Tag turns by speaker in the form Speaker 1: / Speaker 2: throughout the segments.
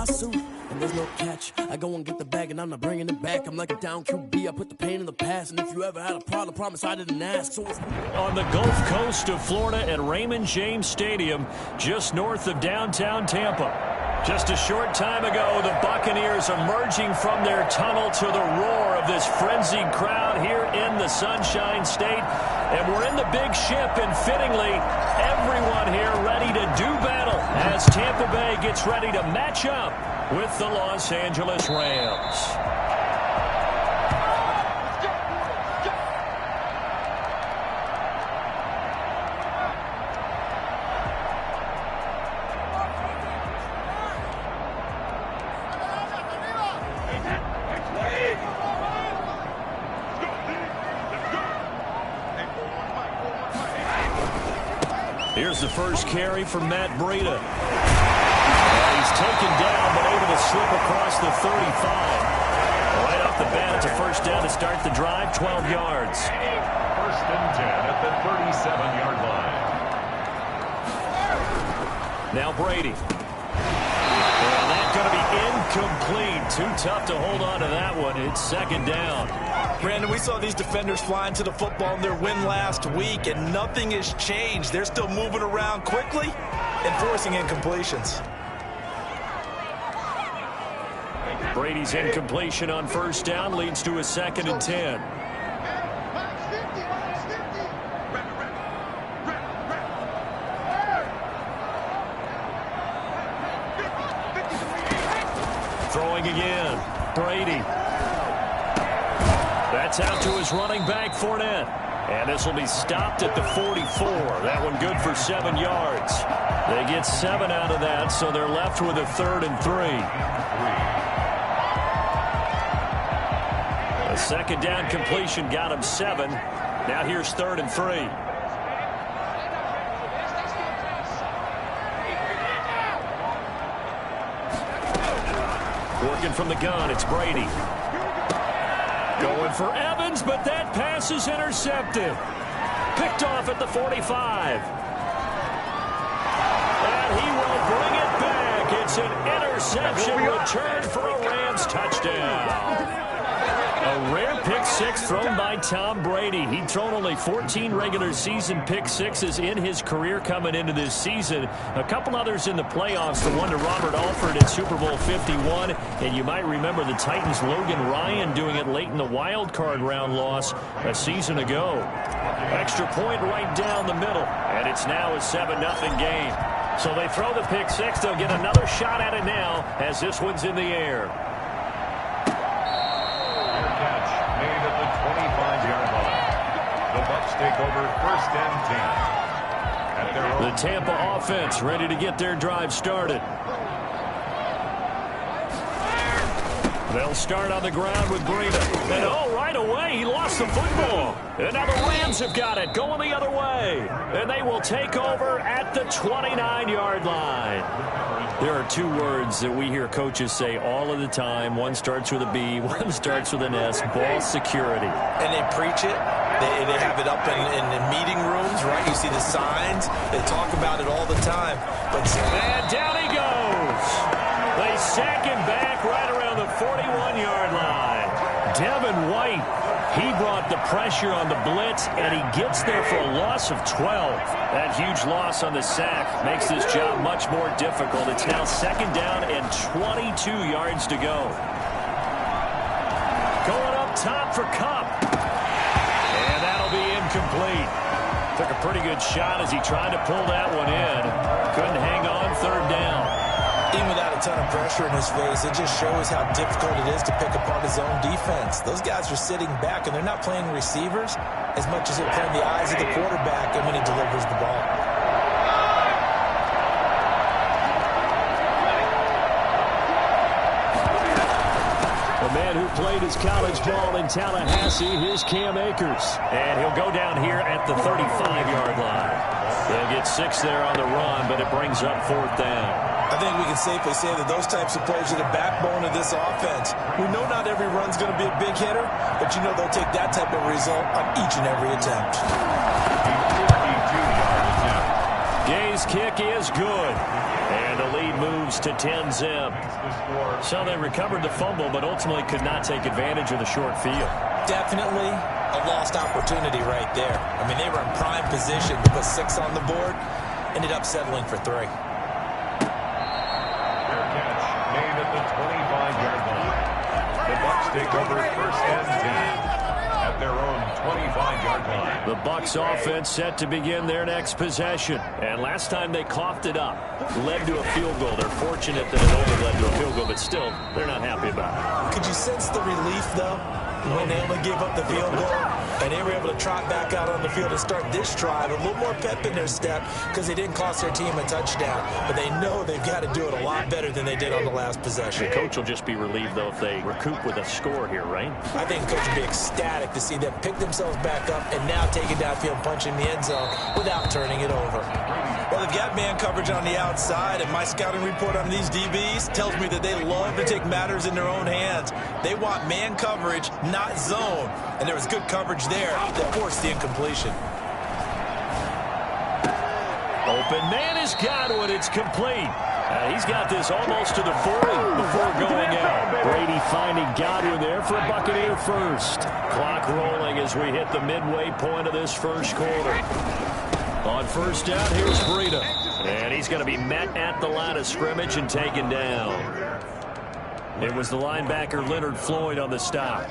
Speaker 1: my suit, and there's no catch. I go and get the bag, and I'm not bringing it back. I'm like a down QB, I put the pain in the past. And if you ever had a problem, promise I didn't ask. So
Speaker 2: on the Gulf Coast of Florida at Raymond James Stadium, just north of downtown Tampa. Just a short time ago, the Buccaneers emerging from their tunnel to the roar of this frenzied crowd here in the Sunshine State. And we're in the big ship, and fittingly, everyone here ready to do battle as Tampa Bay gets ready to match up with the Los Angeles Rams. Here's the first carry for Matt Breida. He's taken down, but able to slip across the 35. Right off the bat, it's a first down to start the drive, 12 yards.
Speaker 3: First and 10 at the 37-yard line.
Speaker 2: Now Brady. And that's going to be incomplete. Too tough to hold on to that one. It's second down.
Speaker 4: Brandon, we saw these defenders flying to the football in their win last week, and nothing has changed. They're still moving around quickly and forcing incompletions.
Speaker 2: Brady's incompletion on first down leads to a second and 10. Throwing again. Brady. That's out to his running back, Fournette. And this will be stopped at the 44. That one good for 7 yards. They get 7 out of that, so they're left with a 3rd and 3. A second down completion got him 7. Now here's 3rd and 3. Working from the gun, it's Brady. Going for Evans, but that pass is intercepted. Picked off at the 45. And he will bring it back. It's an interception return for a Rams touchdown. A rare pick six thrown by Tom Brady. He'd thrown only 14 regular season pick sixes in his career coming into this season. A couple others in the playoffs, the one to Robert Alford in Super Bowl 51. And you might remember the Titans' Logan Ryan doing it late in the wild card round loss a season ago. Extra point right down the middle. And it's now a 7-0 game. So they throw the pick six. They'll get another shot at it now as this one's in the air.
Speaker 3: Take over first and 10.
Speaker 2: The Tampa offense ready to get their drive started. They'll start on the ground with Breida. And right away, he lost the football. And now the Rams have got it, going the other way. And they will take over at the 29-yard line. There are two words that we hear coaches say all of the time. One starts with a B, one starts with an S, ball security.
Speaker 4: And they preach it. They have it up in meeting rooms, right? You see the signs. They talk about it all the time.
Speaker 2: And down he goes. They sack him back right around the 41-yard line. Devin White, he brought the pressure on the blitz, and he gets there for a loss of 12. That huge loss on the sack makes this job much more difficult. It's now second down and 22 yards to go. Going up top for Kupp. And that'll be incomplete. Took a pretty good shot as he tried to pull that one in. Couldn't hang on, third down.
Speaker 4: Even without a ton of pressure in his face, it just shows how difficult it is to pick apart his own defense. Those guys are sitting back, and they're not playing receivers as much as they're playing the eyes of the quarterback and when he delivers the ball.
Speaker 2: The man who played his college ball in Tallahassee, here's Cam Akers. And he'll go down here at the 35-yard line. They'll get 6 there on the run, but it brings up fourth down.
Speaker 4: I think we can safely say that those types of plays are the backbone of this offense. We know not every run's going to be a big hitter, but you know they'll take that type of result on each and every attempt.
Speaker 2: Gay's kick is good. And the lead moves to 10-zip. So they recovered the fumble, but ultimately could not take advantage of the short field.
Speaker 4: Definitely a lost opportunity right there. I mean, they were in prime position to put 6 on the board. Ended up settling for 3.
Speaker 3: Fair catch made at the 25-yard line. The Bucs take over first and 10 at their own 25-yard line.
Speaker 2: The Bucs offense set to begin their next possession. And last time they coughed it up, led to a field goal. They're fortunate that it only led to a field goal, but still, they're not happy about it.
Speaker 4: Could you sense the relief, though, when they only gave up the field goal? And they were able to trot back out on the field and start this drive. A little more pep in their step because they didn't cost their team a touchdown. But they know they've got to do it a lot better than they did on the last possession.
Speaker 2: The coach will just be relieved, though, if they recoup with a score here, right?
Speaker 4: I think the coach will be ecstatic to see them pick themselves back up and now take it downfield and punch in the end zone without turning it over. Well, they've got man coverage on the outside, and my scouting report on these DBs tells me that they love to take matters in their own hands. They want man coverage, not zone. And there was good coverage there that forced the incompletion.
Speaker 2: Open man has got one. It's complete. He's got this almost to the 40 before going out. Brady finding Godwin there for a Buccaneer first. Clock rolling as we hit the midway point of this first quarter. On first down, here's Breda. And he's going to be met at the line of scrimmage and taken down. It was the linebacker Leonard Floyd on the stop.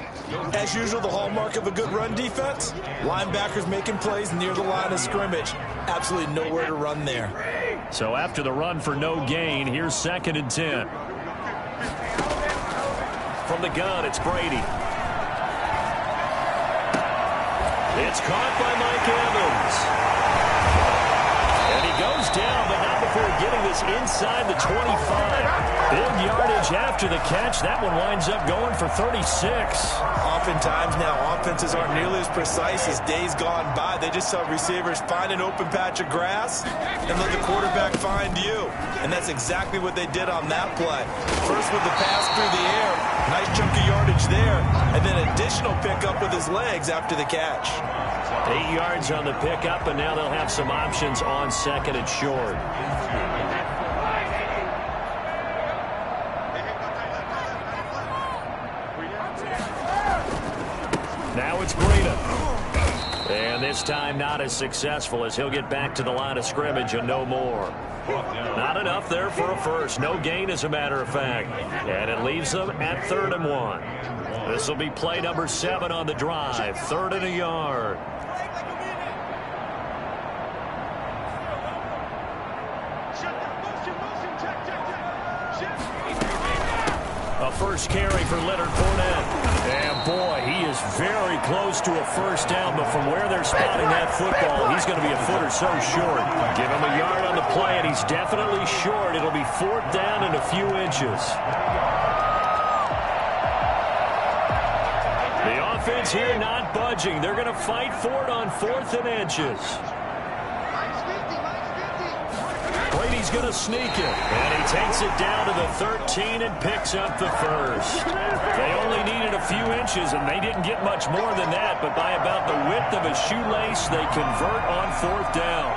Speaker 4: As usual, the hallmark of a good run defense, linebackers making plays near the line of scrimmage. Absolutely nowhere to run there.
Speaker 2: So after the run for no gain, here's 2nd and 10. From the gun, it's Brady. It's caught by Mike Evans. And he goes down, but not before getting this inside the 25. Big yardage after the catch. That one winds up going for 36.
Speaker 4: Oftentimes now, offenses aren't nearly as precise as days gone by. They just saw receivers find an open patch of grass and let the quarterback find you. And that's exactly what they did on that play. First with the pass through the air, nice chunk of yardage there, and then additional pickup with his legs after the catch.
Speaker 2: 8 yards on the pickup, and now they'll have some options on 2nd and short. Now it's Breda. And this time not as successful as he'll get back to the line of scrimmage and no more. Not enough there for a first. No gain, as a matter of fact. And it leaves them at 3rd and 1. This will be play number 7 on the drive. 3rd and a yard. A first carry for Leonard Fournette. And boy, he is very close to a first down, but from where they're spotting that football, he's going to be a foot or so short. Give him a yard on the play, and he's definitely short. It'll be 4th down and a few inches. The offense here not budging. They're going to fight for it on 4th and inches. Brady's going to sneak it, and he takes it down to the 13 and picks up the first. They only needed a few inches, and they didn't get much more than that, but by about the width of a shoelace, they convert on 4th down.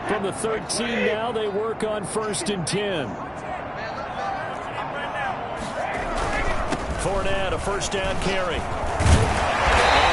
Speaker 2: From the 13 now, they work on 1st and 10. Fournette, a first down carry. And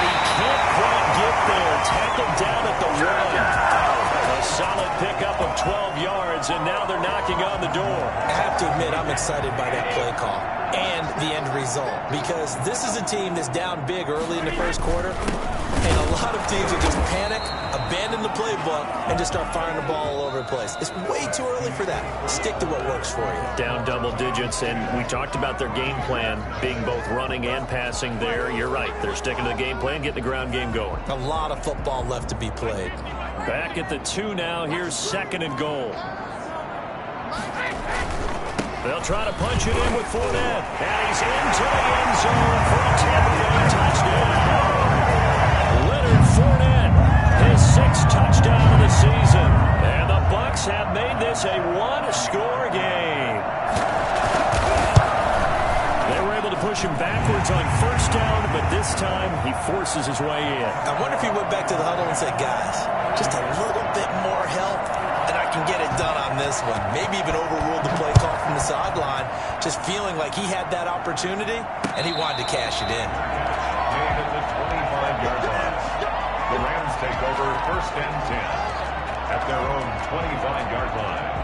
Speaker 2: he can't quite get there. Tackled down at the 1. A solid pickup of 12 yards, and now they're knocking on the door.
Speaker 4: I have to admit, I'm excited by that play call and the end result, because this is a team that's down big early in the first quarter, and a lot of teams will just panic, abandon the playbook, and just start firing the ball all over the place. It's way too early for that. Stick to what works for you.
Speaker 2: Down double digits, and we talked about their game plan being both running and passing there. You're right. They're sticking to the game plan, getting the ground game going.
Speaker 4: A lot of football left to be played.
Speaker 2: Back at the 2 now. Here's 2nd and goal. They'll try to punch it in with Fournette. And he's into the end zone for a 10-yard touchdown. Leonard Fournette, his 6th touchdown of the season. And the Bucs have made this a one-score game. They were able to push him backwards on first down, but this time he forces his way in.
Speaker 4: I wonder if he went back to the huddle and said, guys, just a little bit more help, and I can get it done on this one. Maybe even overruled the play call from the sideline, just feeling like he had that opportunity, and he wanted to cash it in.
Speaker 3: Made at the 25-yard line. The Rams take over first and 10 at their own 25-yard line.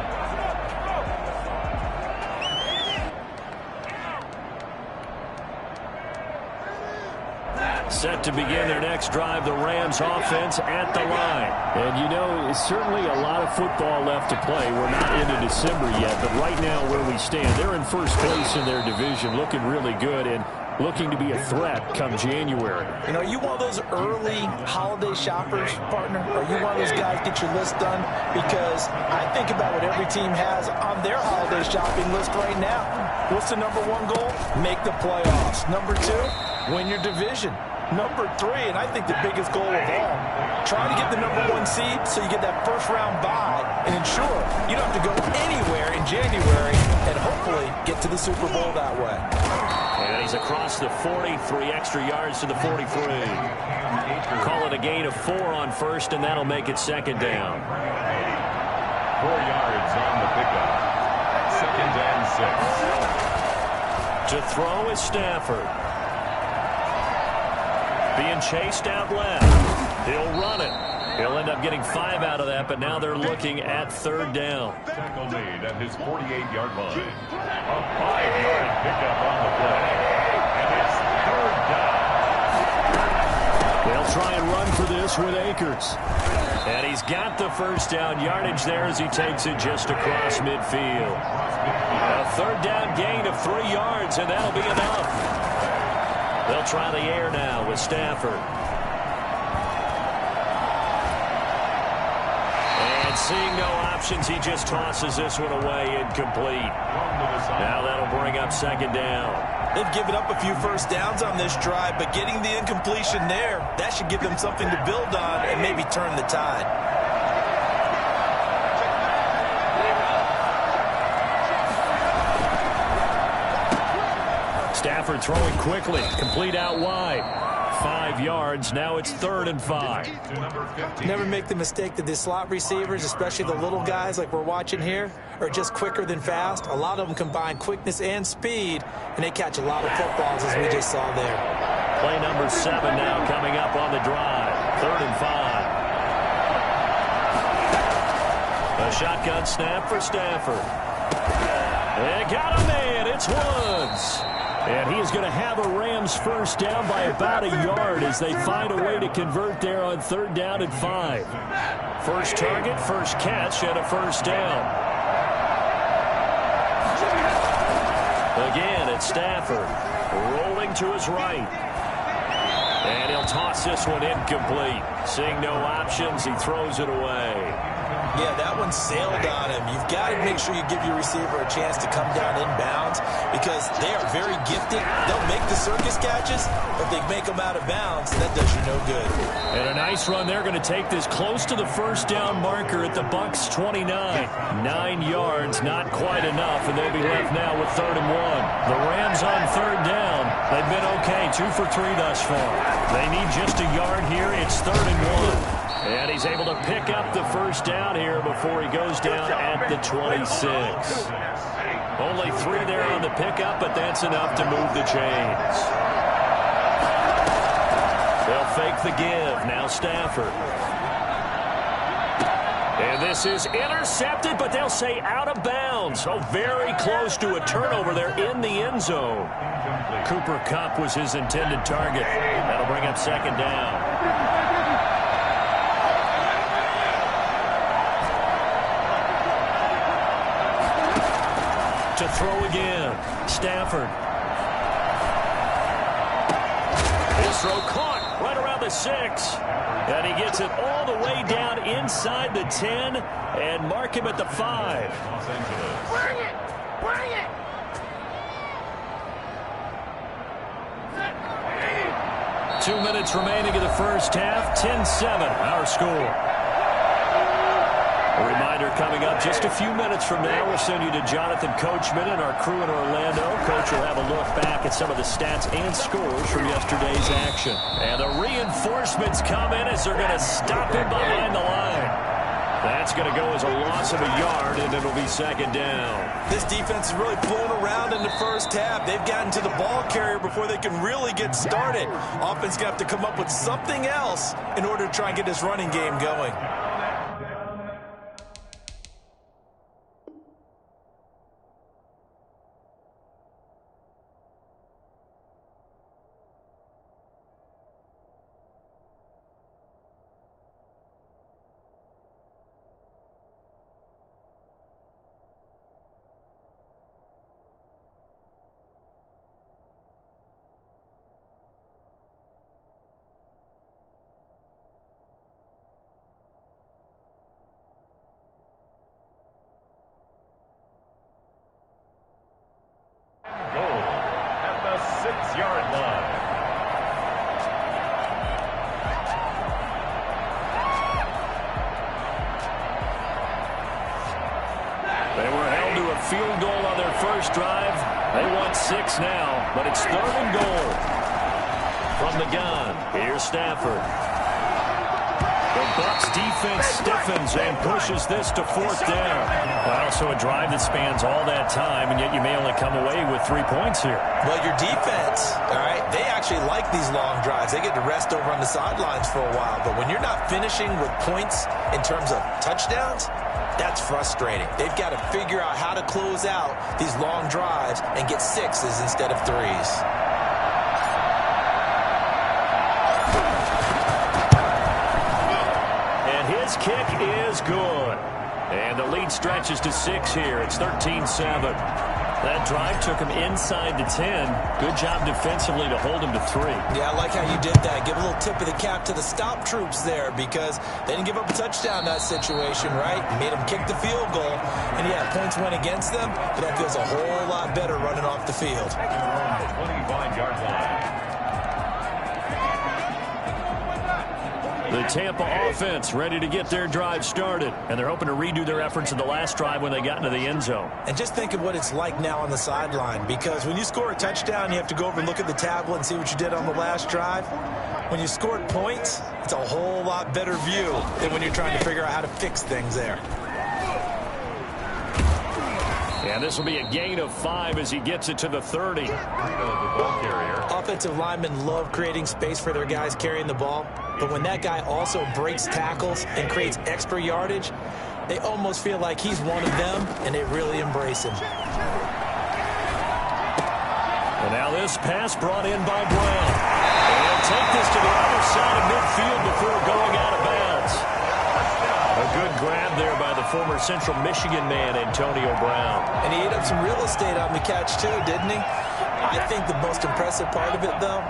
Speaker 2: Set to begin their next drive, the Rams offense at the line. And you know, it's certainly a lot of football left to play. We're not into December yet, but right now where we stand, they're in first place in their division, looking really good and looking to be a threat come January.
Speaker 4: You know, are you one of those early holiday shoppers, partner? Are you one of those guys get your list done? Because I think about what every team has on their holiday shopping list right now. What's the number one goal? Make the playoffs. Number two, win your division. Number three, and I think the biggest goal of all, try to get the number one seed so you get that first round bye and ensure you don't have to go anywhere in January and hopefully get to the Super Bowl that way.
Speaker 2: And he's across the 40, 3 extra yards to the 43. Call it a gain of 4 on first, and that'll make it second down.
Speaker 3: 4 yards on the pickup. Second and 6.
Speaker 2: To throw is Stafford. Being chased out left. He'll run it. He'll end up getting 5 out of that, but now they're looking at third down.
Speaker 3: Tackle made at his 48-yard line. A 5-yard pickup on the play. And it's third down.
Speaker 2: They'll try and run for this with Akers. And he's got the first down yardage there as he takes it just across midfield. A third down gain of 3 yards, and that'll be enough. They'll try the air now with Stafford. And seeing no options, he just tosses this one away incomplete. Now that'll bring up second down.
Speaker 4: They've given up a few first downs on this drive, but getting the incompletion there, that should give them something to build on and maybe turn the tide.
Speaker 2: Stafford throwing quickly, complete out wide. 5 yards, now it's 3rd and 5.
Speaker 4: Never make the mistake that the slot receivers, especially the little guys like we're watching here, are just quicker than fast. A lot of them combine quickness and speed, and they catch a lot of footballs as we just saw there.
Speaker 2: Play number 7 now coming up on the drive. 3rd and 5. A shotgun snap for Stafford. They got him in. It's Woods. And he is going to have a Rams first down by about a yard as they find a way to convert there on 3rd down and 5. First target, first catch, and a first down. Again, it's Stafford rolling to his right. And he'll toss this one incomplete. Seeing no options, he throws it away.
Speaker 4: Yeah, that one sailed on him. You've got to make sure you give your receiver a chance to come down inbounds because they are very gifted. They'll make the circus catches, but they make them out of bounds. That does you no good.
Speaker 2: And a nice run. They're going to take this close to the first down marker at the Bucs 29. 9 yards, not quite enough, and they'll be left now with 3rd and 1. The Rams on 3rd down. They've been okay, 2 for 3 thus far. They need just a yard here. It's 3rd and 1. And he's able to pick up the first down here before he goes down at the 26. Only 3 there on the pickup, but that's enough to move the chains. They'll fake the give. Now Stafford. And this is intercepted, but they'll say out of bounds. So very close to a turnover there in the end zone. Cooper Kupp was his intended target. That'll bring up second down. To throw again. Stafford. His throw caught right around the 6. And he gets it all the way down inside the 10 and mark him at the 5.
Speaker 3: Los Angeles.
Speaker 5: Bring it! Bring it!
Speaker 2: 2 minutes remaining in the first half. 10-7, our score. A reminder reminder coming up just a few minutes from now. We'll send you to Jonathan Coachman and our crew in Orlando. Coach will have a look back at some of the stats and scores from yesterday's action. And the reinforcements come in as they're going to stop him behind the line. That's going to go as a loss of a yard, and it'll be second down.
Speaker 4: This defense is really pulling around in the first half. They've gotten to the ball carrier before they can really get started. Offense going to have to come up with something else in order to try and get this running game going.
Speaker 3: Goal at the 6-yard line.
Speaker 2: They were held to a field goal on their first drive. They want 6 now, but it's 3rd and goal. From the gun, here's Stafford. The Bucs defense stiffens and pushes this to 4th down. Well, so a drive that spans all that time, and yet you may only come away with 3 points here.
Speaker 4: Well, your defense, all right, they actually like these long drives. They get to rest over on the sidelines for a while. But when you're not finishing with points in terms of touchdowns, that's frustrating. They've got to figure out how to close out these long drives and get 6s instead of 3s.
Speaker 2: His kick is good. And the lead stretches to 6 here. It's 13-7. That drive took him inside the 10. Good job defensively to hold him to 3.
Speaker 4: Yeah, I like how you did that. Give a little tip of the cap to the stop troops there because they didn't give up a touchdown in that situation, right? Made them kick the field goal. And, yeah, points went against them, but that feels a whole lot better running off the field.
Speaker 3: 25-yard line.
Speaker 2: The Tampa offense ready to get their drive started, and they're hoping to redo their efforts in the last drive when they got into the end zone.
Speaker 4: And just think of what it's like now on the sideline, because when you score a touchdown, you have to go over and look at the tablet and see what you did on the last drive. When you scored points, it's a whole lot better view than when you're trying to figure out how to fix things there.
Speaker 2: And this will be a gain of 5 as he gets it to the 30.
Speaker 3: The ball carrier.
Speaker 4: Offensive linemen love creating space for their guys carrying the ball, but when that guy also breaks tackles and creates extra yardage, they almost feel like he's one of them, and they really embrace him.
Speaker 2: And now this pass brought in by Brown. And he'll take this to the other side of midfield before going out of bounds. A good grab there by the former Central Michigan man, Antonio Brown.
Speaker 4: And he ate up some real estate on the catch, too, didn't he? I think the most impressive part of it, though,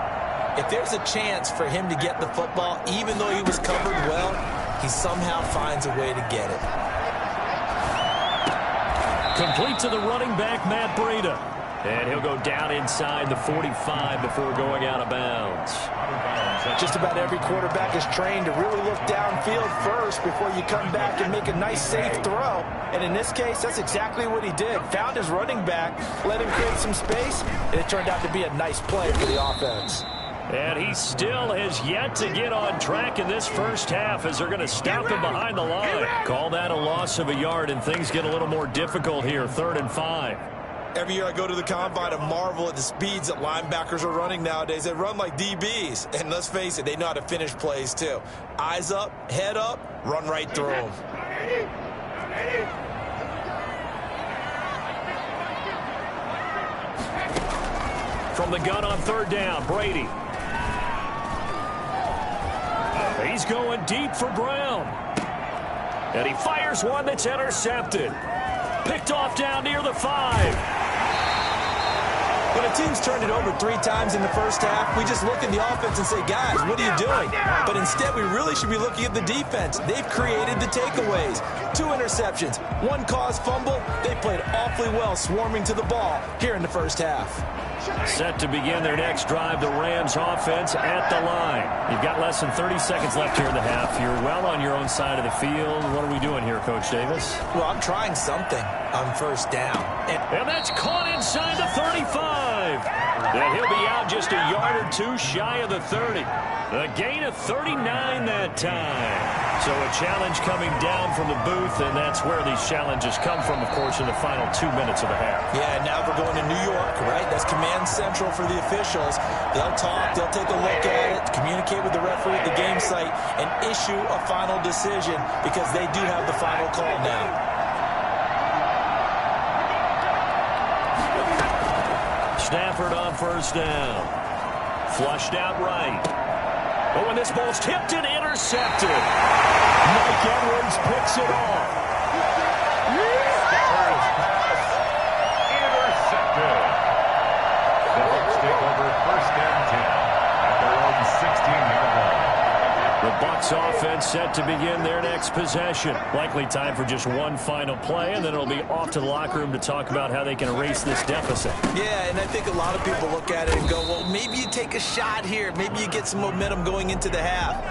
Speaker 4: if there's a chance for him to get the football, even though he was covered well, he somehow finds a way to get it.
Speaker 2: Complete to the running back, Matt Breida. And he'll go down inside the 45 before going out of bounds.
Speaker 4: Just about every quarterback is trained to really look downfield first before you come back and make a nice, safe throw. And in this case, that's exactly what he did. Found his running back, let him create some space, and it turned out to be a nice play for the offense.
Speaker 2: And he still has yet to get on track in this first half as they're going to stop him behind the line. Call that a loss of a yard, and things get a little more difficult here, 3rd and 5.
Speaker 4: Every year I go to the combine and marvel at the speeds that linebackers are running nowadays. They run like DBs. And let's face it, they know how to finish plays too. Eyes up, head up, run right through them.
Speaker 2: From the gun on 3rd down, Brady. He's going deep for Brown. And he fires one that's intercepted. Picked off down near the 5. Going to
Speaker 4: team's turned it over 3 times in the first half. We just look at the offense and say, guys, what are you doing? But instead, we really should be looking at the defense. They've created the takeaways. 2 interceptions, 1 caused fumble. They played awfully well swarming to the ball here in the first half.
Speaker 2: Set to begin their next drive, the Rams offense at the line. You've got less than 30 seconds left here in the half. You're well on your own side of the field. What are we doing here, Coach Davis?
Speaker 4: Well, I'm trying something on first down.
Speaker 2: And that's caught inside the 35. And he'll be out just a yard or 2 shy of the 30. A gain of 39 that time. So a challenge coming down from the booth, and that's where these challenges come from, of course, in the final 2 minutes of the half.
Speaker 4: Yeah, now we're going to New York, right? That's command central for the officials. They'll talk, they'll take a look at it, communicate with the referee at the game site, and issue a final decision because they do have the final call now.
Speaker 2: Stafford on first down. Flushed out right. Oh, and this ball's tipped and intercepted. Mike Edwards picks it off.
Speaker 3: Stafford's pass intercepted. The Bucs take over first and 10 at their own 16-yard line.
Speaker 2: The Bucs offense set to begin their next possession. Likely time for just one final play, and then it'll be off to the locker room to talk about how they can erase this deficit.
Speaker 4: Yeah, and I think a lot of people look at it and go, well, maybe you take a shot here. Maybe you get some momentum going into the half.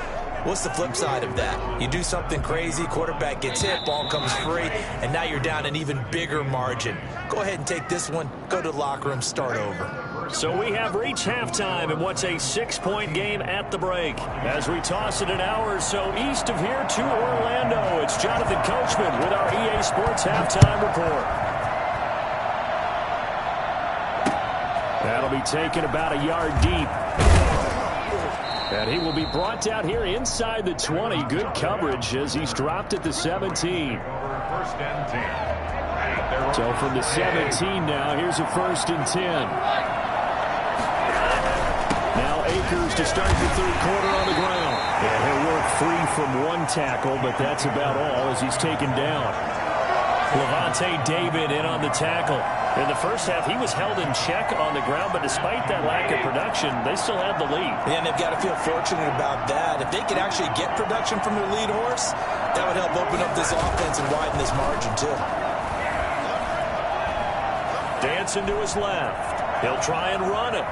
Speaker 4: What's the flip side of that? You do something crazy, quarterback gets hit, ball comes free, and now you're down an even bigger margin. Go ahead and take this one, go to the locker room, start over.
Speaker 2: So we have reached halftime in what's a 6-point game at the break. As we toss it an hour or so east of here to Orlando, it's Jonathan Coachman with our EA Sports Halftime Report. That'll be taken about a yard deep. And he will be brought down here inside the 20. Good coverage as he's dropped at the 17.
Speaker 3: First and 10.
Speaker 2: So from the 17 now, here's a 1st and 10. Now Akers to start the third quarter on the ground. And he'll work free from 1 tackle, but that's about all as he's taken down. Levante David in on the tackle. In the first half, he was held in check on the ground, but despite that lack of production, they still have the lead.
Speaker 4: Yeah, and they've got to feel fortunate about that. If they could actually get production from their lead horse, that would help open up this offense and widen this margin, too.
Speaker 2: Dancing to his left. He'll try and run it.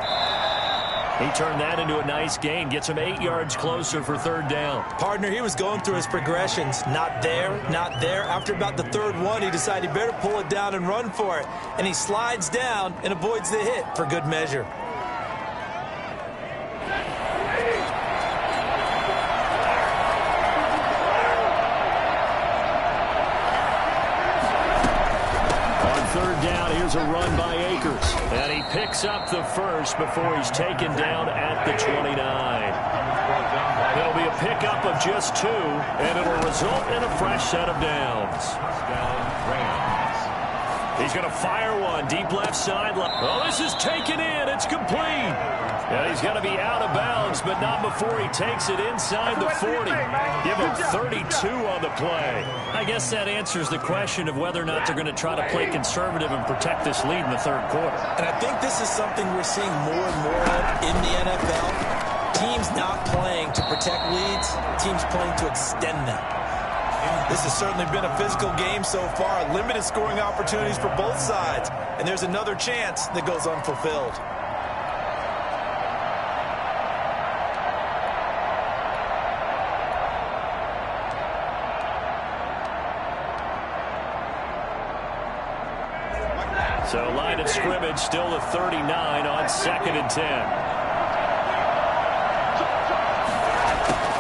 Speaker 2: He turned that into a nice gain. Gets him 8 yards closer for 3rd down.
Speaker 4: Partner, he was going through his progressions. Not there, not there. After about the 3rd one, he decided he better pull it down and run for it. And he slides down and avoids the hit for good measure.
Speaker 2: On 3rd down, here's a run by Akers. And he picks up the first before he's taken down at the 29. It'll be a pickup of just 2, and it'll result in a fresh set of downs. He's going to fire one deep left sideline. Oh, this is taken in. It's complete. And he's going to be out of bounds, but not before he takes it inside the 40. Give him 32 on the play. I guess that answers the question of whether or not they're going to try to play conservative and protect this lead in the 3rd quarter.
Speaker 4: And I think this is something we're seeing more and more of in the NFL. Teams not playing to protect leads, teams playing to extend them. This has certainly been a physical game so far. Limited scoring opportunities for both sides. And there's another chance that goes unfulfilled.
Speaker 2: So line of scrimmage still the 39 on 2nd and 10.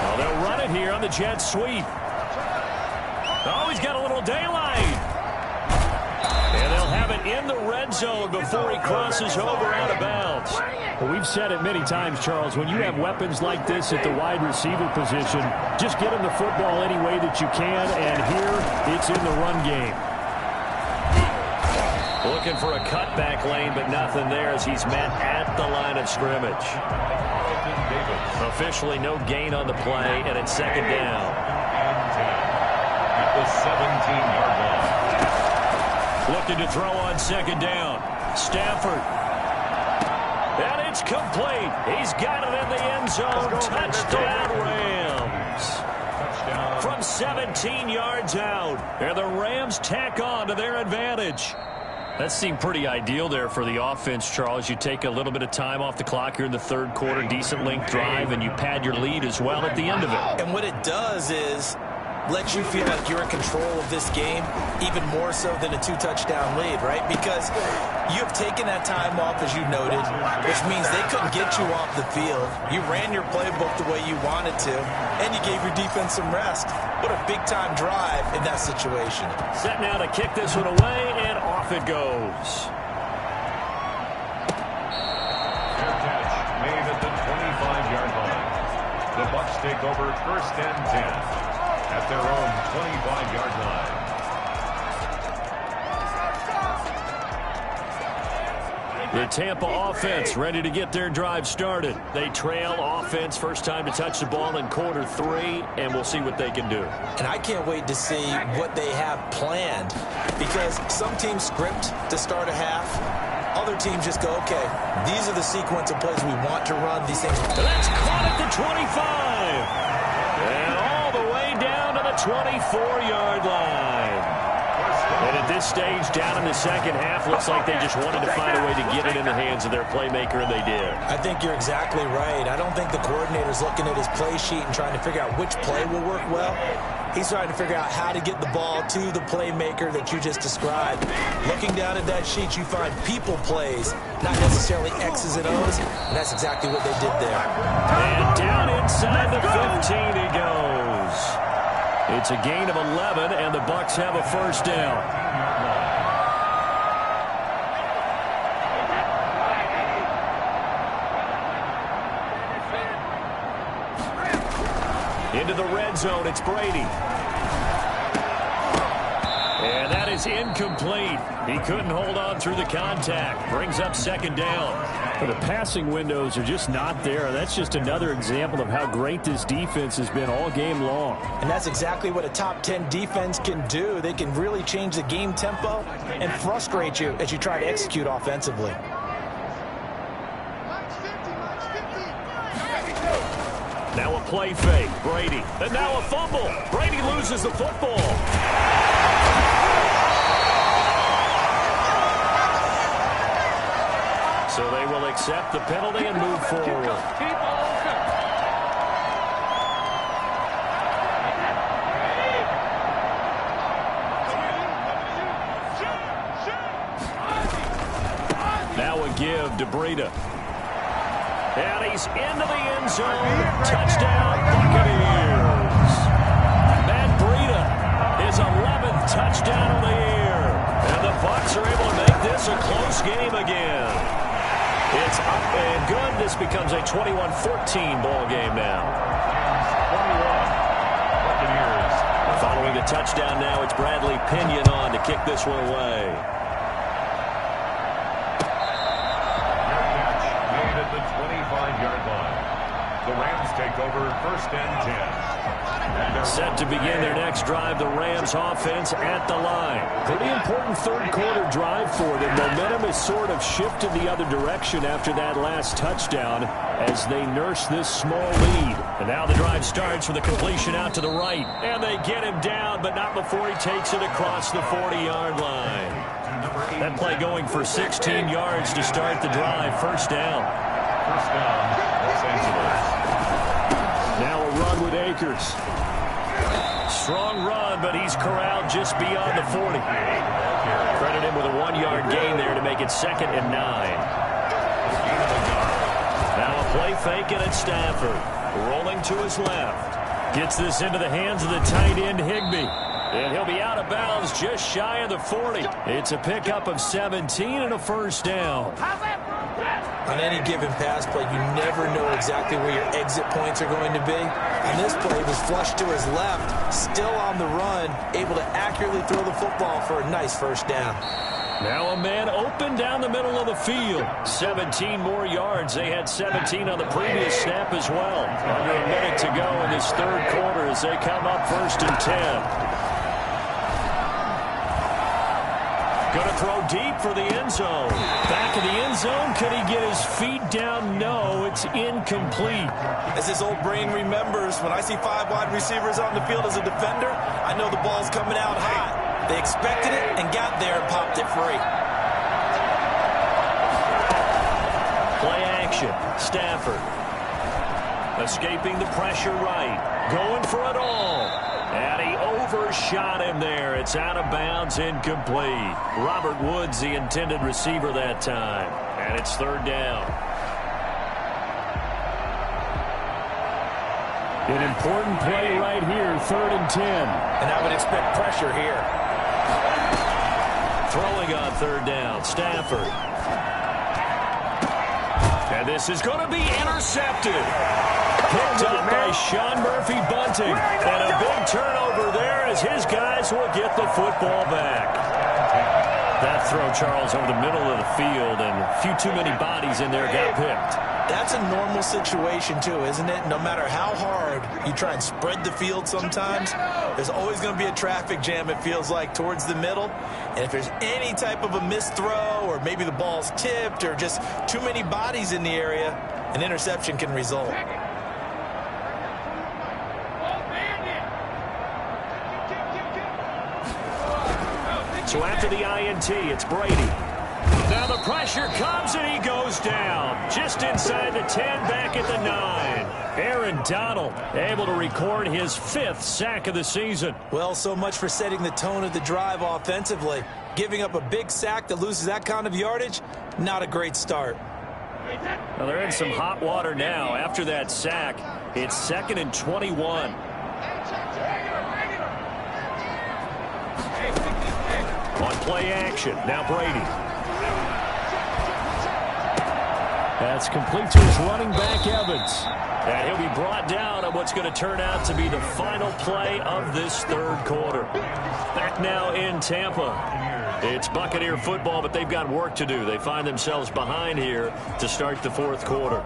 Speaker 2: Well, they'll run it here on the jet sweep. Oh, he's got a little daylight. And they'll have it in the red zone before he crosses over out of bounds. Well, we've said it many times, Charles, when you have weapons like this at the wide receiver position, just get him the football any way that you can, and here it's in the run game. Looking for a cutback lane, but nothing there as he's met at the line of scrimmage. Officially no gain on the play, and it's 2nd down. At the 17-yard line. Looking to throw on 2nd down. Stafford. And it's complete. He's got it in the end zone. Touchdown, Rams. Touchdown. From 17 yards out. And the Rams tack on to their advantage. That seemed pretty ideal there for the offense, Charles. You take a little bit of time off the clock here in the third quarter, decent length drive, and you pad your lead as well at the end of it.
Speaker 4: And what it does is lets you feel like you're in control of this game, even more so than a two-touchdown lead, right? Because you have taken that time off, as you noted, which means they couldn't get you off the field. You ran your playbook the way you wanted to, and you gave your defense some rest. What a big-time drive in that situation.
Speaker 2: Set now to kick this one away, and off it goes.
Speaker 3: Fair catch made at the 25-yard line. The Bucs take over first and 10. At their own 25-yard line.
Speaker 2: The Tampa offense ready to get their drive started. They trail offense, first time to touch the ball in quarter 3, and we'll see what they can do.
Speaker 4: And I can't wait to see what they have planned, because some teams script to start a half. Other teams just go, okay, these are the sequence of plays we want to run. These things.
Speaker 2: That's caught at the 25. And all the way down to the 24-yard line. And at this stage, down in the second half, looks like they just wanted to find a way to get it in the hands of their playmaker, and they did.
Speaker 4: I think you're exactly right. I don't think the coordinator's looking at his play sheet and trying to figure out which play will work well. He's trying to figure out how to get the ball to the playmaker that you just described. Looking down at that sheet, you find people plays, not necessarily X's and O's, and that's exactly what they did there.
Speaker 2: And down inside the 15 he goes. It's a gain of 11, and the Bucs have a first down. Into the red zone, it's Brady. And that is incomplete. He couldn't hold on through the contact. Brings up second down. But the passing windows are just not there. That's just another example of how great this defense has been all game long.
Speaker 4: And that's exactly what a top 10 defense can do. They can really change the game tempo and frustrate you as you try to execute offensively.
Speaker 2: Now a play fake, Brady. And now a fumble. Brady loses the football. So they will accept the penalty and move forward. Now a give to Breida. And he's into the end zone. Touchdown, Buccaneers. Matt Breida, his 11th touchdown of the year. And the Bucs are able to make this a close game again. It's up and good. This becomes a 21-14 ball game now.
Speaker 3: 21. Buccaneers.
Speaker 2: Following the touchdown now, it's Bradley Pinion on to kick this one away.
Speaker 3: At the 25-yard line. The Rams take over first and 10.
Speaker 2: Set to begin their next drive, the Rams offense at the line. Pretty important third quarter drive for them. Momentum has sort of shifted the other direction after that last touchdown as they nurse this small lead. And now the drive starts with a completion out to the right. And they get him down, but not before he takes it across the 40-yard line. That play going for 16 yards to start the drive. First down.
Speaker 3: First down, Los Angeles.
Speaker 2: Now a run with Akers. Strong run, but he's corralled just beyond the 40. Credit him with a 1-yard gain there to make it 2nd and 9. Now a play fake, and it's Stafford. Rolling to his left. Gets this into the hands of the tight end, Higbee. And he'll be out of bounds just shy of the 40. It's a pickup of 17 and a first down.
Speaker 4: On any given pass play, you never know exactly where your exit points are going to be. And this play was flushed to his left, still on the run, able to accurately throw the football for a nice first down.
Speaker 2: Now a man open down the middle of the field. 17 more yards. They had 17 on the previous snap as well. Under a minute to go in this third quarter as they come up first and 10. Going to throw deep for the end zone. Back of the end zone. Could he get his feet down? No, it's incomplete.
Speaker 4: As his old brain remembers, when I see 5 wide receivers on the field as a defender, I know the ball's coming out hot. They expected it and got there and popped it free.
Speaker 2: Play action. Stafford. Escaping the pressure right. Going for it all. And he overshot him there. It's out of bounds, incomplete. Robert Woods, the intended receiver that time. And it's 3rd down. An important play right here, 3rd and 10.
Speaker 4: And I would expect pressure here.
Speaker 2: Throwing on 3rd down, Stafford. And this is going to be intercepted. Picked up by Sean Murphy-Bunting. And a big turnover there as his guys will get the football back. That throw, Charles, over the middle of the field, and a few too many bodies in there got picked.
Speaker 4: That's a normal situation, too, isn't it? No matter how hard you try and spread the field sometimes, there's always going to be a traffic jam, it feels like, towards the middle. And if there's any type of a missed throw, or maybe the ball's tipped, or just too many bodies in the area, an interception can result.
Speaker 2: So after the INT, it's Brady. Now the pressure comes and he goes down. Just inside the 10, back at the 9. Aaron Donald able to record his 5th sack of the season.
Speaker 4: Well, so much for setting the tone of the drive offensively. Giving up a big sack that loses that kind of yardage, not a great start.
Speaker 2: Well, they're in some hot water now. After that sack, it's 2nd and 21. On play action, now Brady. That's complete to his running back, Evans. And he'll be brought down on what's going to turn out to be the final play of this 3rd quarter. Back now in Tampa. It's Buccaneer football, but they've got work to do. They find themselves behind here to start the 4th quarter.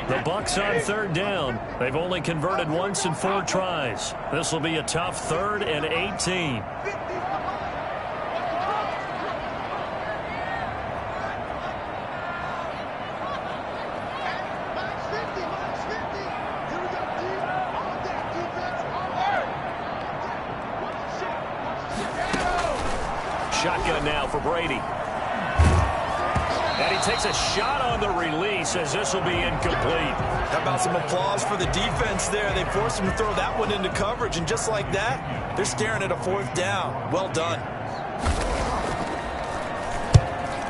Speaker 2: The Bucs on 3rd down. They've only converted once in 4 tries. This will be a tough 3rd and 18. Shotgun now for Brady. And he takes a shot on the release as this will be incomplete.
Speaker 4: How about some applause for the defense there? They forced him to throw that one into coverage, and just like that, they're staring at a 4th down. Well done.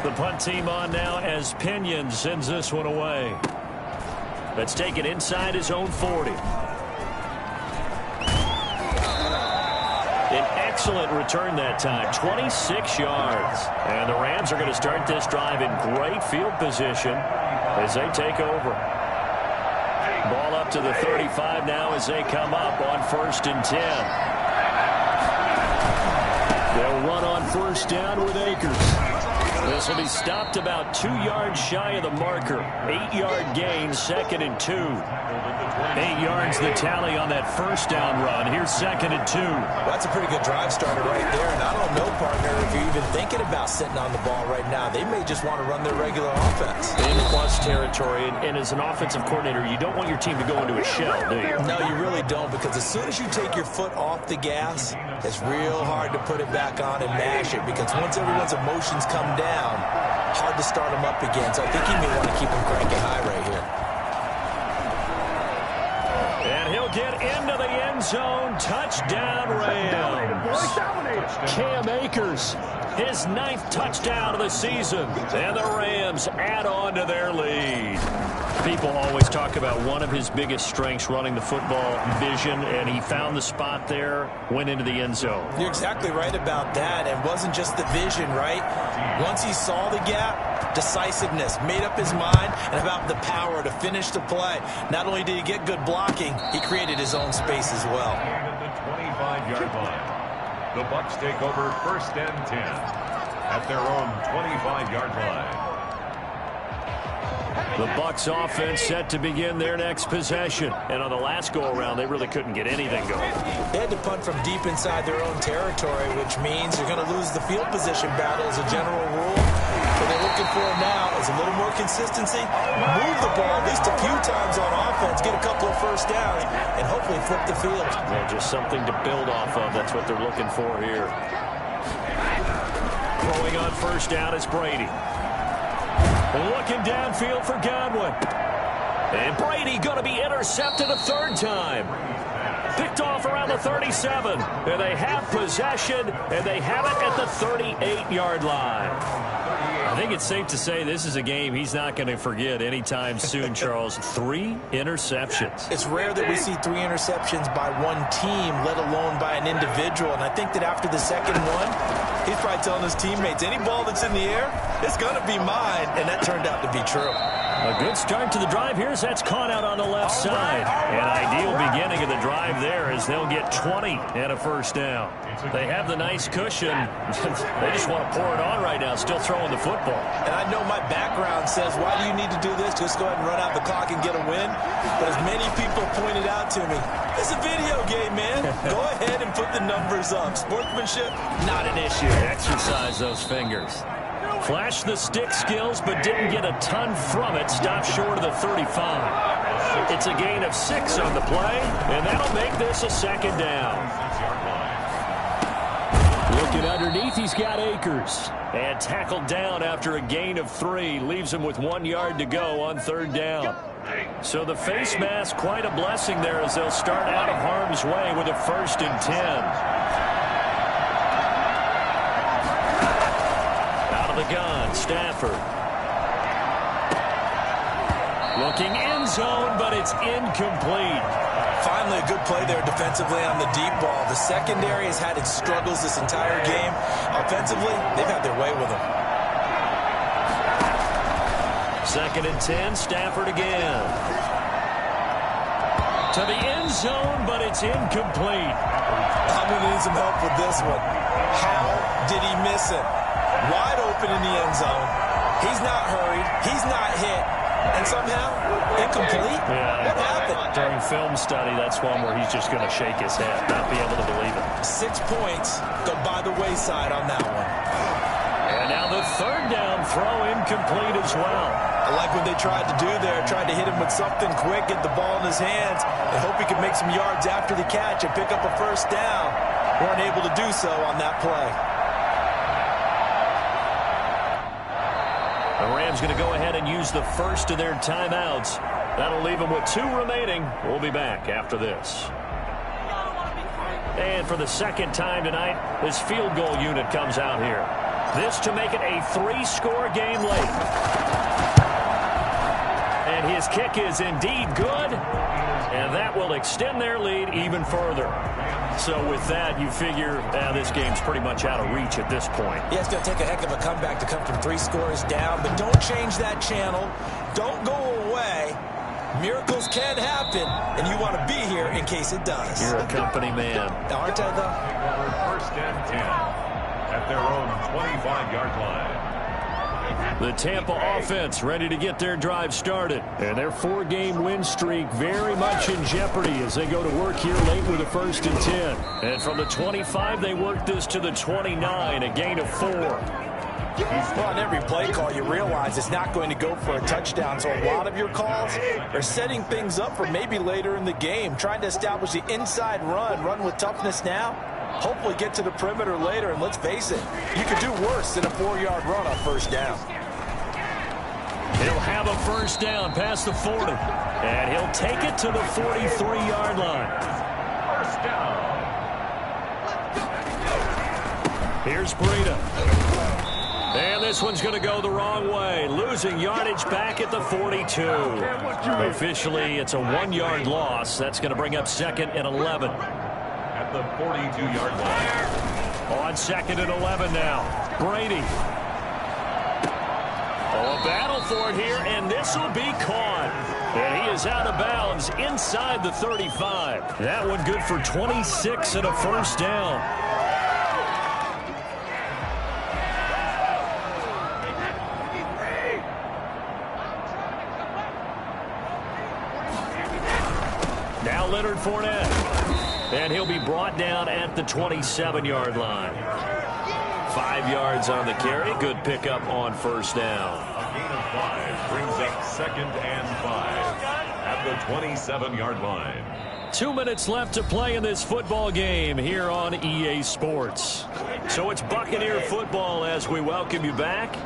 Speaker 2: The punt team on now as Pinion sends this one away. Let's take it inside his own 40. An excellent return that time, 26 yards. And the Rams are going to start this drive in great field position as they take over. Ball up to the 35 now as they come up on 1st and 10. They'll run on 1st down with Akers. This will be stopped about 2 yards shy of the marker. 8-yard gain, 2nd and 2. 8 yards the tally on that 1st down run. Here's 2nd and 2.
Speaker 4: Well, that's a pretty good drive starter right there. And I don't know, partner, if you're even thinking about sitting on the ball right now. They may just want to run their regular offense.
Speaker 2: In plus territory, and as an offensive coordinator, you don't want your team to go into a shell, do you?
Speaker 4: No, you really don't, because as soon as you take your foot off the gas, it's real hard to put it back on and mash it, because once everyone's emotions come down, hard to start them up again. So I think you may want to keep them cranking high right here.
Speaker 2: And he'll get into the end zone. Touchdown, Rams. Cam Akers, his 9th touchdown of the season. And the Rams add on to their lead. People always talk about one of his biggest strengths, running the football, vision, and he found the spot there, went into the end zone.
Speaker 4: You're exactly right about that. And wasn't just the vision, right? Once he saw the gap, decisiveness, made up his mind, and about the power to finish the play. Not only did he get good blocking, he created his own space as well.
Speaker 3: At the 25-yard line, the Bucs take over 1st and 10 at their own 25-yard line.
Speaker 2: The Bucs offense set to begin their next possession. And on the last go-around, they really couldn't get anything going.
Speaker 4: They had to punt from deep inside their own territory, which means you're going to lose the field position battle as a general rule. What they're looking for now is a little more consistency, move the ball at least a few times on offense, get a couple of first downs, and hopefully flip the field.
Speaker 2: Yeah, just something to build off of. That's what they're looking for here. Throwing on first down is Brady. Looking downfield for Godwin. And Brady going to be intercepted a third time. Picked off around the 37. And they have possession, and they have it at the 38-yard line. I think it's safe to say this is a game he's not going to forget anytime soon, Charles. 3 interceptions.
Speaker 4: It's rare that we see 3 interceptions by one team, let alone by an individual. And I think that after the second one, he's probably telling his teammates, any ball that's in the air, it's going to be mine. And that turned out to be true.
Speaker 2: A good start to the drive here as that's caught out on the left side. An ideal beginning of the drive there as they'll get 20 and a first down. They have the nice cushion. They just want to pour it on right now, still throwing the football.
Speaker 4: And I know my background says, why do you need to do this? Just go ahead and run out the clock and get a win. But as many people pointed out to me, it's a video game, man. Go ahead and put the numbers up. Sportsmanship, not an issue.
Speaker 2: Exercise those fingers. Flashed the stick skills, but didn't get a ton from it. Stopped short of the 35. It's a gain of 6 on the play, and that'll make this a second down. Looking underneath, he's got Akers. And tackled down after a gain of 3. Leaves him with 1 yard to go on third down. So the face mask, quite a blessing there as they'll start out of harm's way with a 1st and 10. The gun, Stafford. Looking end zone, but it's incomplete.
Speaker 4: Finally, a good play there defensively on the deep ball. The secondary has had its struggles this entire game. Offensively, they've had their way with them.
Speaker 2: 2nd and 10, Stafford again. To the end zone, but it's incomplete.
Speaker 4: I'm going to need some help with this one. How did he miss it? Wide open in the end zone. He's not hurried. He's not hit. And somehow, incomplete?
Speaker 2: Yeah.
Speaker 4: What happened?
Speaker 2: During film study, that's one where he's just going to shake his head, not be able to believe it.
Speaker 4: 6 points go by the wayside on that one.
Speaker 2: And now the third down throw incomplete as well.
Speaker 4: I like what they tried to do there. Tried to hit him with something quick, get the ball in his hands, and hope he could make some yards after the catch and pick up a first down. Weren't able to do so on that play.
Speaker 2: The Rams going to go ahead and use the first of their timeouts. That'll leave them with 2 remaining. We'll be back after this. And for the second time tonight, this field goal unit comes out here. This to make it a 3-score game late. And his kick is indeed good. And that will extend their lead even further. So with that, you figure this game's pretty much out of reach at this point.
Speaker 4: Yeah, it's going to take a heck of a comeback to come from 3 scores down. But don't change that channel. Don't go away. Miracles can happen, and you want to be here in case it does.
Speaker 2: You're a company man.
Speaker 4: Aren't I, though?
Speaker 3: 1st and 10 at their own 25-yard line.
Speaker 2: The Tampa offense ready to get their drive started. And their 4-game win streak very much in jeopardy as they go to work here late with a 1st and 10. And from the 25, they work this to the 29, a gain of 4.
Speaker 4: Well, on every play call, you realize it's not going to go for a touchdown. So a lot of your calls are setting things up for maybe later in the game, trying to establish the inside run with toughness now. Hopefully get to the perimeter later, and let's face it, you could do worse than a 4-yard run on first down.
Speaker 2: He'll have a first down past the 40, and he'll take it to the 43-yard line.
Speaker 3: First down.
Speaker 2: Here's Breida. And this one's going to go the wrong way, losing yardage back at the 42. Officially, it's a 1-yard loss. That's going to bring up 2nd and 11.
Speaker 3: At the 42-yard line.
Speaker 2: On 2nd and 11 now. Brady. Oh, a battle for it here, and this will be caught. And he is out of bounds inside the 35. That one good for 26 and a first down. Fournette. And he'll be brought down at the 27-yard line. 5 yards on the carry. Good pickup on first down.
Speaker 3: A gain of 5 brings up 2nd and 5 at the 27-yard line.
Speaker 2: 2 minutes left to play in this football game here on EA Sports. So it's Buccaneer football as we welcome you back.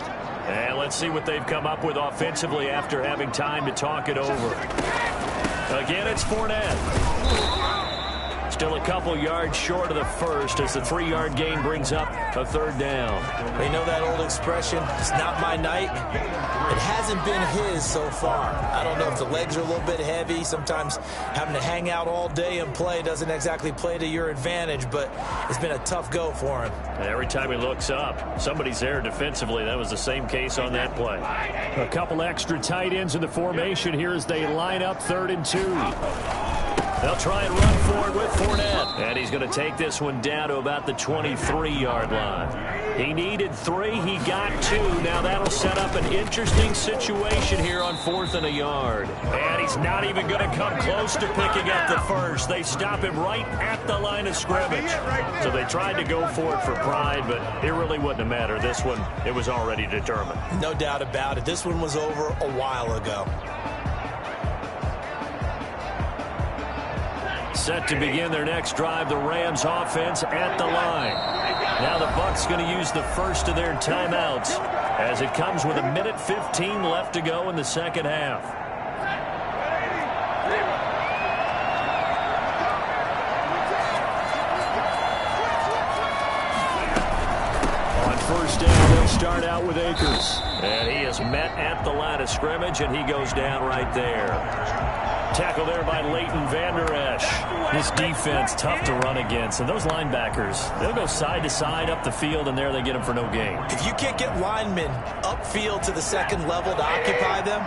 Speaker 2: And let's see what they've come up with offensively after having time to talk it over. Again, it's Fournette. Still a couple yards short of the first as the 3-yard gain brings up a 3rd down.
Speaker 4: They know that old expression, it's not my night. It hasn't been his so far. I don't know if the legs are a little bit heavy. Sometimes having to hang out all day and play doesn't exactly play to your advantage, but it's been a tough go for him.
Speaker 2: Every time he looks up, somebody's there defensively. That was the same case on that play. A couple extra tight ends in the formation here as they line up 3rd and 2. They'll try and run forward with Fournette. And he's going to take this one down to about the 23-yard line. He needed 3. He got 2. Now that'll set up an interesting situation here on 4th and a yard. And he's not even going to come close to picking up the first. They stop him right at the line of scrimmage. So they tried to go for it for pride, but it really wouldn't have mattered. This one, it was already determined.
Speaker 4: No doubt about it. This one was over a while ago.
Speaker 2: Set to begin their next drive, the Rams offense at the line. Now the Bucs going to use the first of their timeouts as it comes with 1:15 left to go in the second half. On first down, they'll start out with Akers. And he is met at the line of scrimmage, and he goes down right there. Tackle there by Leighton Vander Esch. This defense tough to run against. And those linebackers, they'll go side to side up the field, and there they get them for no gain.
Speaker 4: If you can't get linemen upfield to the second level to occupy them,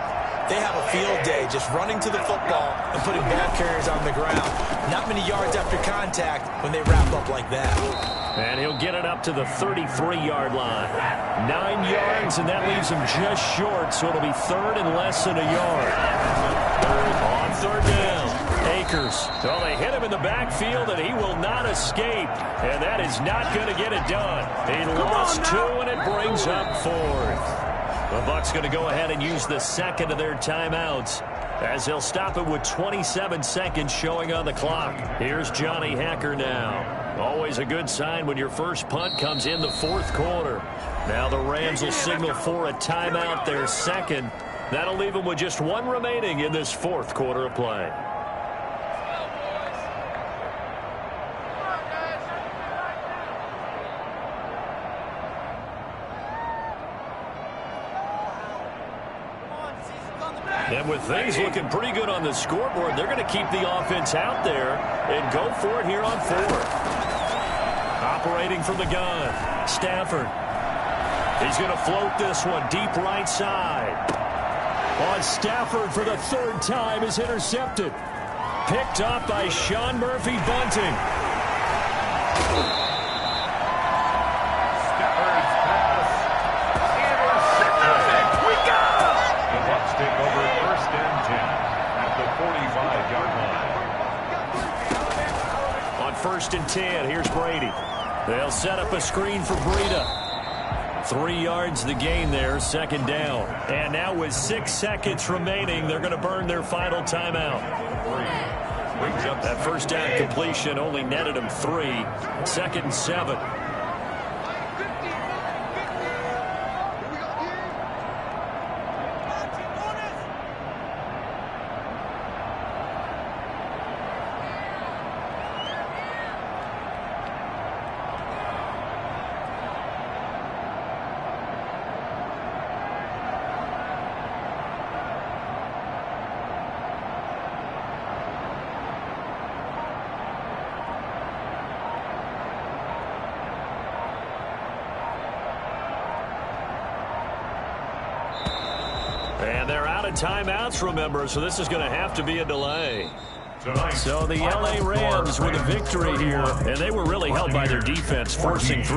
Speaker 4: they have a field day just running to the football and putting ball carriers on the ground. Not many yards after contact when they wrap up like that.
Speaker 2: And he'll get it up to the 33-yard line. 9 yards, and that leaves him just short, so it'll be 3rd and less than a yard. On 3rd down, Akers. Well, they hit him in the backfield, and he will not escape. And that is not going to get it done. He lost 2, and it brings up 4th. The Bucs going to go ahead and use the second of their timeouts as they'll stop it with 27 seconds showing on the clock. Here's Johnny Hacker now. Always a good sign when your first punt comes in the 4th quarter. Now the Rams will signal for a timeout, their second. That'll leave them with just 1 remaining in this 4th quarter of play. And with things looking pretty good on the scoreboard, they're going to keep the offense out there and go for it here on 4th. Operating from the gun, Stafford. He's going to float this one deep right side. On Stafford for the 3rd time is intercepted. Picked up by Sean Murphy-Bunting.
Speaker 3: Stafford's pass. Intercepted. We go! The Bucs take over 1st and 10 at the 45-yard line.
Speaker 2: On 1st and 10, here's Brady. They'll set up a screen for Breida. 3 yards the gain there, 2nd down. And now with 6 seconds remaining, they're going to burn their final timeout. That first down completion only netted them 3. 2nd and 7. And they're out of timeouts, remember, so this is going to have to be a delay. So the LA Rams with a victory here, and they were really helped by their defense, forcing 3